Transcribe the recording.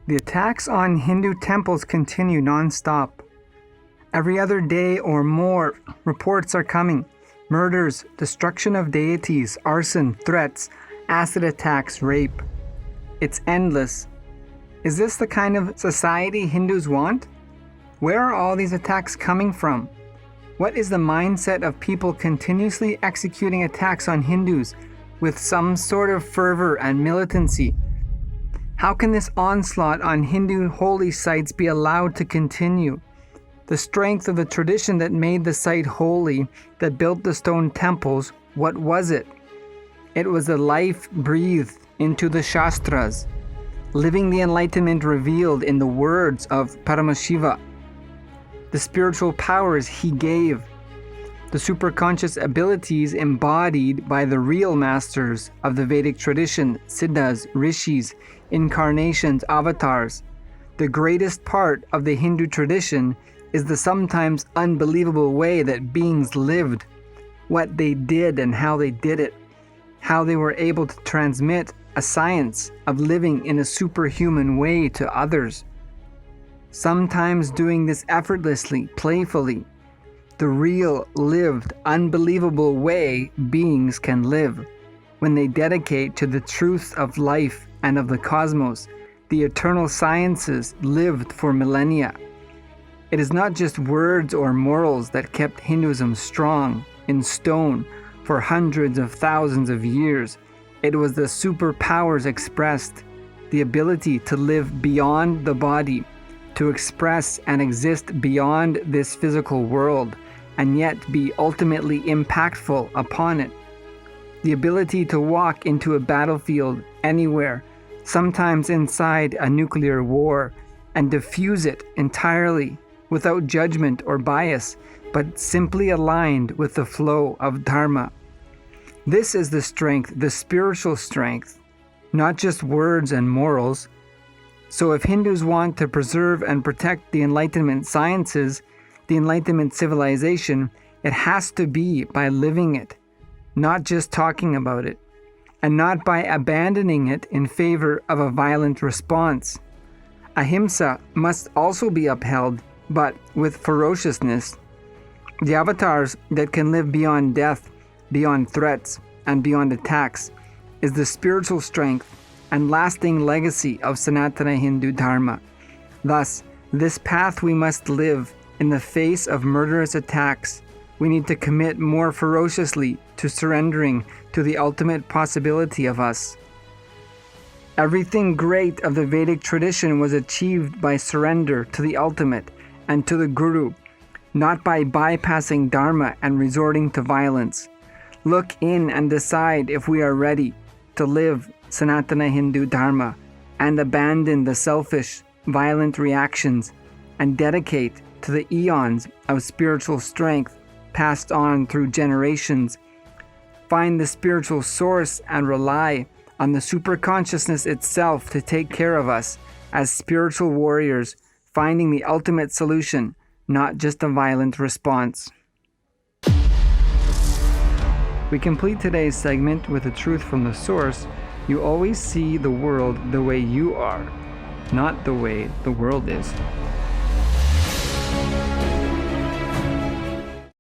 The attacks on Hindu temples continue non-stop. Every other day or more, reports are coming. Murders, destruction of deities, arson, threats, acid attacks, rape. It's endless. Is this the kind of society Hindus want? Where are all these attacks coming from? What is the mindset of people continuously executing attacks on Hindus with some sort of fervour and militancy? How can this onslaught on Hindu holy sites be allowed to continue? The strength of the tradition that made the site holy, that built the stone temples, what was it? It was the life breathed into the shastras, living the enlightenment revealed in the words of Paramashiva, the spiritual powers he gave, the superconscious abilities embodied by the real masters of the Vedic tradition, Siddhas, Rishis, Incarnations, avatars. The greatest part of the Hindu tradition is the sometimes unbelievable way that beings lived, what they did and how they did it, how they were able to transmit a science of living in a superhuman way to others, sometimes doing this effortlessly, playfully, the real, lived, unbelievable way beings can live when they dedicate to the truth of life and of the cosmos, the eternal sciences lived for millennia. It is not just words or morals that kept Hinduism strong, in stone, for hundreds of thousands of years. It was the superpowers expressed, the ability to live beyond the body, to express and exist beyond this physical world, and yet be ultimately impactful upon it. The ability to walk into a battlefield anywhere, sometimes inside a nuclear war, and diffuse it entirely without judgment or bias, but simply aligned with the flow of Dharma. This is the strength, the spiritual strength, not just words and morals. So if Hindus want to preserve and protect the Enlightenment sciences, the Enlightenment civilization, it has to be by living it, not just talking about it, and not by abandoning it in favor of a violent response. Ahimsa must also be upheld, but with ferociousness. The avatars that can live beyond death, beyond threats, and beyond attacks is the spiritual strength and lasting legacy of Sanatana Hindu Dharma. Thus, this path we must live in the face of murderous attacks. We need to commit more ferociously to surrendering to the ultimate possibility of us. Everything great of the Vedic tradition was achieved by surrender to the ultimate and to the Guru, not by bypassing Dharma and resorting to violence. Look in and decide if we are ready to live Sanatana Hindu Dharma and abandon the selfish, violent reactions and dedicate to the eons of spiritual strength passed on through generations. Find the spiritual source and rely on the superconsciousness itself to take care of us as spiritual warriors, finding the ultimate solution, not just a violent response. We complete today's segment with a truth from the source. You always see the world the way you are, not the way the world is.